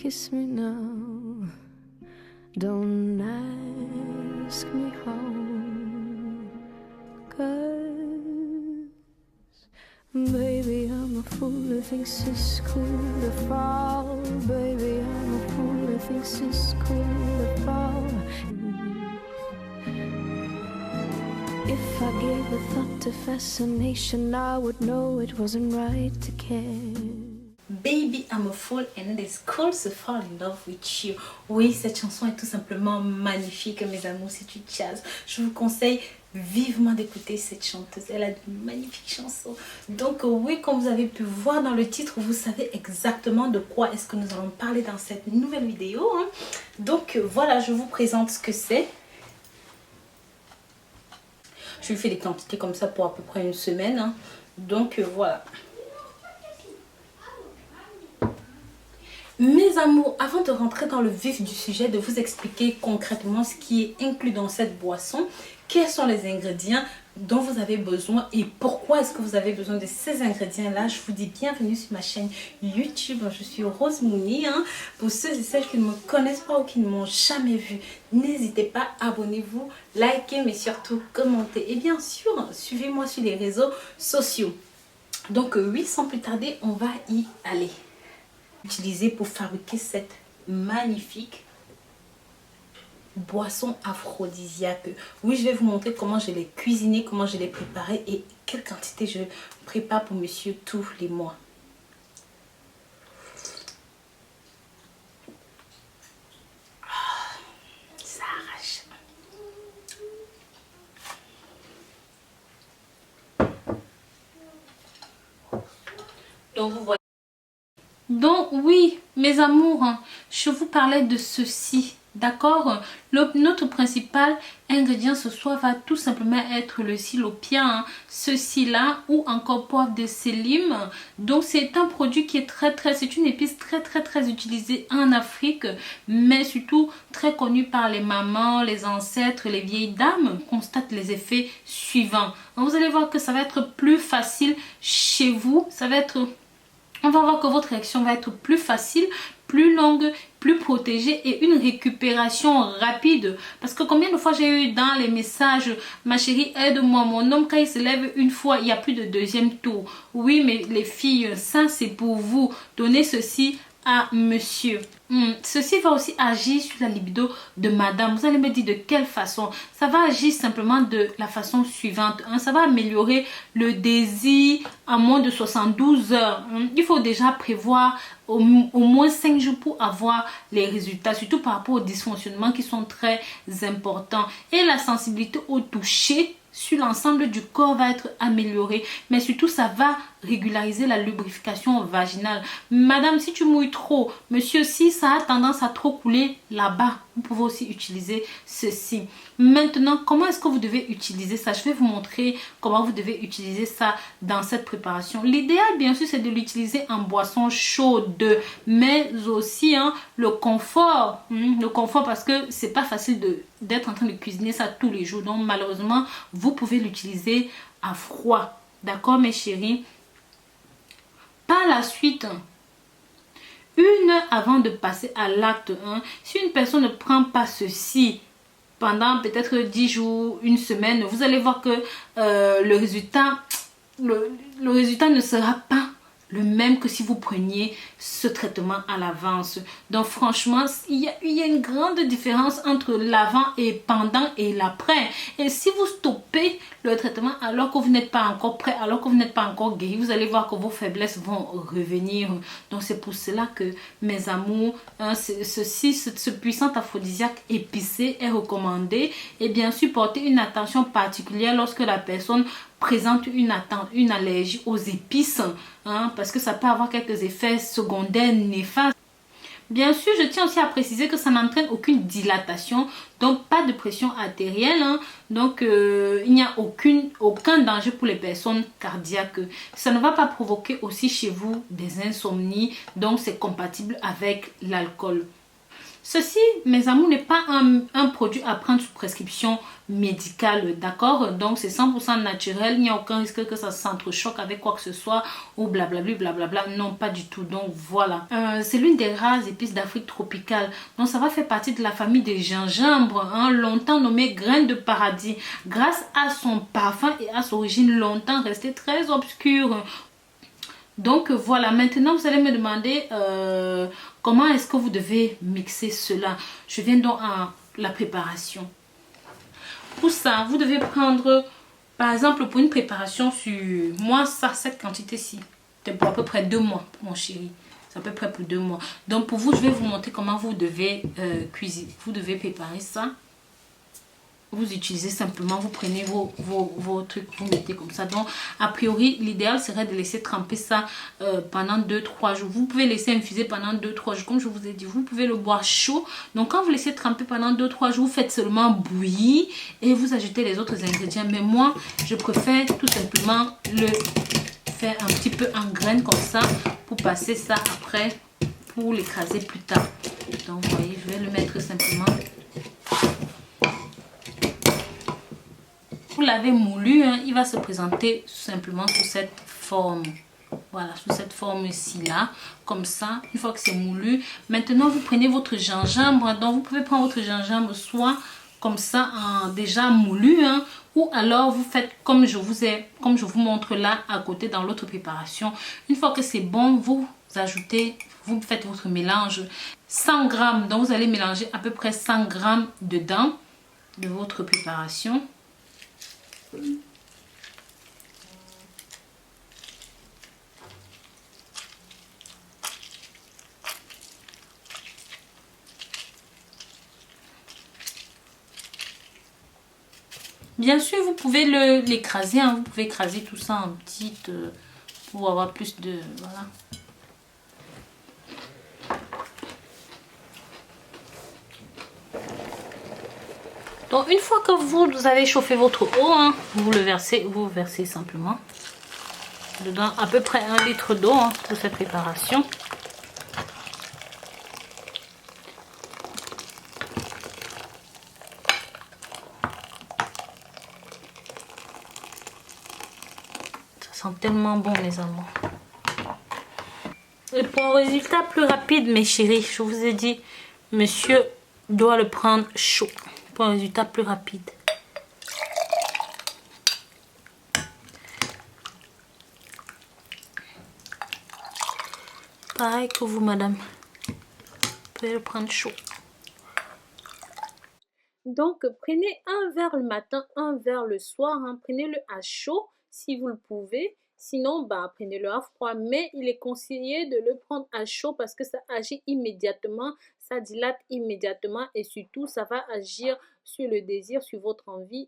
kiss me now. Don't ask me how. 'Cause baby, I'm a fool who thinks it's cool to fall. Baby, I'm a fool who thinks it's cool to fall. If I gave a thought to fascination, I would know it wasn't right to care. Baby, I'm a fool and it's cool to fall in love with you. Oui, cette chanson est tout simplement magnifique, mes amours, c'est une jazz. Je vous conseille vivement d'écouter cette chanteuse. Elle a de magnifiques chansons. Donc oui, comme vous avez pu voir dans le titre, vous savez exactement de quoi est-ce que nous allons parler dans cette nouvelle vidéo. Hein. Donc voilà, je vous présente ce que c'est. Je lui fais des quantités comme ça pour à peu près une semaine. Hein. Donc voilà. Mes amours, avant de rentrer dans le vif du sujet, de vous expliquer concrètement ce qui est inclus dans cette boisson, quels sont les ingrédients dont vous avez besoin et pourquoi est-ce que vous avez besoin de ces ingrédients-là, je vous dis bienvenue sur ma chaîne YouTube. Je suis Rose Mouni. Hein. Pour ceux et celles qui ne me connaissent pas ou qui ne m'ont jamais vu, n'hésitez pas, abonnez-vous, likez, mais surtout commentez. Et bien sûr, suivez-moi sur les réseaux sociaux. Donc oui, sans plus tarder, on va y aller. Utilisé pour fabriquer cette magnifique boisson aphrodisiaque. Oui, je vais vous montrer comment je l'ai cuisinée, comment je l'ai préparée et quelle quantité je prépare pour monsieur tous les mois. Ça arrache. Donc vous voyez. Donc oui, mes amours, je vous parlais de ceci, d'accord? Notre principal ingrédient ce soir va tout simplement être le silopia, ceci-là, ou encore poivre de sélim. Donc c'est un produit qui est c'est une épice très utilisée en Afrique, mais surtout très connue par les mamans, les ancêtres, les vieilles dames. On constate les effets suivants. Donc, vous allez voir que ça va être plus facile chez vous, on va voir que votre réaction va être plus facile, plus longue, plus protégée et une récupération rapide. Parce que combien de fois j'ai eu dans les messages, ma chérie, aide-moi, mon homme, quand il se lève une fois, il n'y a plus de deuxième tour. Oui, mais les filles, ça c'est pour vous. Donnez ceci à monsieur. Ceci va aussi agir sur la libido de madame. Vous allez me dire de quelle façon. Ça va agir simplement de la façon suivante. Ça va améliorer le désir en moins de 72 heures. Il faut déjà prévoir au moins 5 jours pour avoir les résultats. Surtout par rapport aux dysfonctionnements qui sont très importants. Et la sensibilité au toucher sur l'ensemble du corps va être améliorée, mais surtout ça va régulariser la lubrification vaginale. Madame, si tu mouilles trop, monsieur, si ça a tendance à trop couler là-bas, vous pouvez aussi utiliser ceci. Maintenant, comment est-ce que vous devez utiliser ça? Je vais vous montrer comment vous devez utiliser ça dans cette préparation. L'idéal, bien sûr, c'est de l'utiliser en boisson chaude, mais aussi le confort. Le confort parce que c'est pas facile d'être en train de cuisiner ça tous les jours. Donc, malheureusement, vous pouvez l'utiliser à froid. D'accord, mes chéris? Par la suite, une heure avant de passer à l'acte 1, si une personne ne prend pas ceci pendant peut-être 10 jours, une semaine, vous allez voir que le résultat ne sera pas le même que si vous preniez ce traitement à l'avance. Donc franchement, il y a une grande différence entre l'avant et pendant et l'après. Et si vous stoppez le traitement alors que vous n'êtes pas encore prêt, alors que vous n'êtes pas encore guéri, vous allez voir que vos faiblesses vont revenir. Donc c'est pour cela que, mes amours, ce puissant aphrodisiaque épicé est recommandé. Et bien sûr, portez une attention particulière lorsque la personne présente une allergie aux épices, parce que ça peut avoir quelques effets secondaires néfastes. Bien sûr, je tiens aussi à préciser que ça n'entraîne aucune dilatation, donc pas de pression artérielle, donc il n'y a aucun danger pour les personnes cardiaques. Ça ne va pas provoquer aussi chez vous des insomnies, donc c'est compatible avec l'alcool. Ceci, mes amours, n'est pas un produit à prendre sous prescription médicale, d'accord? Donc, c'est 100% naturel. Il n'y a aucun risque que ça s'entrechoque avec quoi que ce soit ou blablabla, blablabla. Non, pas du tout. Donc, voilà. C'est l'une des rares épices d'Afrique tropicale. Donc, ça va faire partie de la famille des gingembres, hein, longtemps nommé graine de paradis. Grâce à son parfum et à son origine longtemps restée très obscure. Donc voilà, maintenant vous allez me demander comment est-ce que vous devez mixer cela. Je viens donc à la préparation. Pour ça, vous devez prendre, par exemple, pour une préparation sur moi, ça, cette quantité-ci, c'est pour à peu près 2 mois, mon chéri. C'est à peu près pour 2 mois. Donc pour vous, je vais vous montrer comment vous devez cuisiner. Vous devez préparer ça. Vous utilisez simplement, vous prenez vos trucs, vous mettez comme ça. Donc, a priori, l'idéal serait de laisser tremper ça pendant 2-3 jours. Vous pouvez laisser infuser pendant 2-3 jours. Comme je vous ai dit, vous pouvez le boire chaud. Donc, quand vous laissez tremper pendant 2-3 jours, vous faites seulement bouillir et vous ajoutez les autres ingrédients. Mais moi, je préfère tout simplement le faire un petit peu en graines comme ça pour passer ça après, pour l'écraser plus tard. Donc, vous voyez, je vais le mettre simplement. Vous l'avez moulu, hein, il va se présenter simplement sous cette forme. Voilà, sous cette forme-ci là, comme ça, une fois que c'est moulu. Maintenant, vous prenez votre gingembre. Donc, vous pouvez prendre votre gingembre soit comme ça, déjà moulu, hein, ou alors vous faites comme je vous montre là à côté dans l'autre préparation. Une fois que c'est bon, vous ajoutez, vous faites votre mélange. 100 grammes, donc vous allez mélanger à peu près 100 grammes dedans de votre préparation. Bien sûr, vous pouvez l'écraser, hein, vous pouvez écraser tout ça en petites pour avoir plus de... Voilà. Donc, une fois que vous avez chauffé votre eau, hein, vous versez simplement dedans à peu près 1 litre d'eau, hein, pour cette préparation. Ça sent tellement bon, mes amours. Et pour un résultat plus rapide, mes chéris, je vous ai dit, monsieur doit le prendre chaud. Pour un résultat plus rapide. Pareil que vous, madame. Vous pouvez le prendre chaud. Donc, prenez un verre le matin, un verre le soir. Hein. Prenez-le à chaud si vous le pouvez. Sinon, bah, prenez-le à froid. Mais il est conseillé de le prendre à chaud parce que ça agit immédiatement. Ça dilate immédiatement et surtout, ça va agir sur le désir, sur votre envie.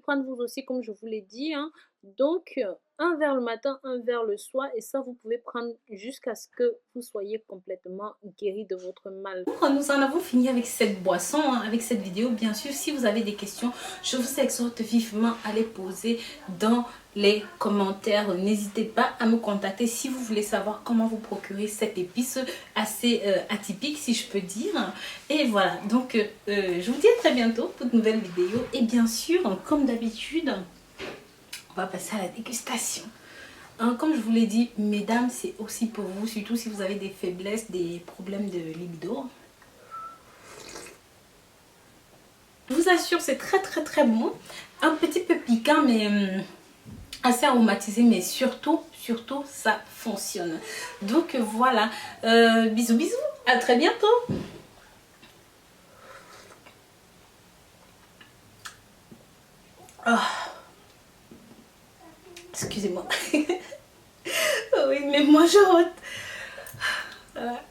Prendre vous aussi, comme je vous l'ai dit. Hein. Donc, un verre le matin, un verre le soir. Et ça, vous pouvez prendre jusqu'à ce que vous soyez complètement guéri de votre mal. Nous en avons fini avec cette boisson, hein, avec cette vidéo. Bien sûr, si vous avez des questions, je vous exhorte vivement à les poser dans les commentaires. N'hésitez pas à me contacter si vous voulez savoir comment vous procurer cette épice assez atypique, si je peux dire. Et voilà, donc je vous dis à très bientôt pour de nouvelles vidéos. Et bien sûr, comme d'habitude, on va passer à la dégustation. Hein, comme je vous l'ai dit, mesdames, c'est aussi pour vous, surtout si vous avez des faiblesses, des problèmes de libido. Je vous assure, c'est très bon. Un petit peu piquant, mais assez aromatisé, mais surtout ça fonctionne. Donc voilà, bisous à très bientôt. Oh. Excusez-moi. Oui, mais moi je rote. Voilà.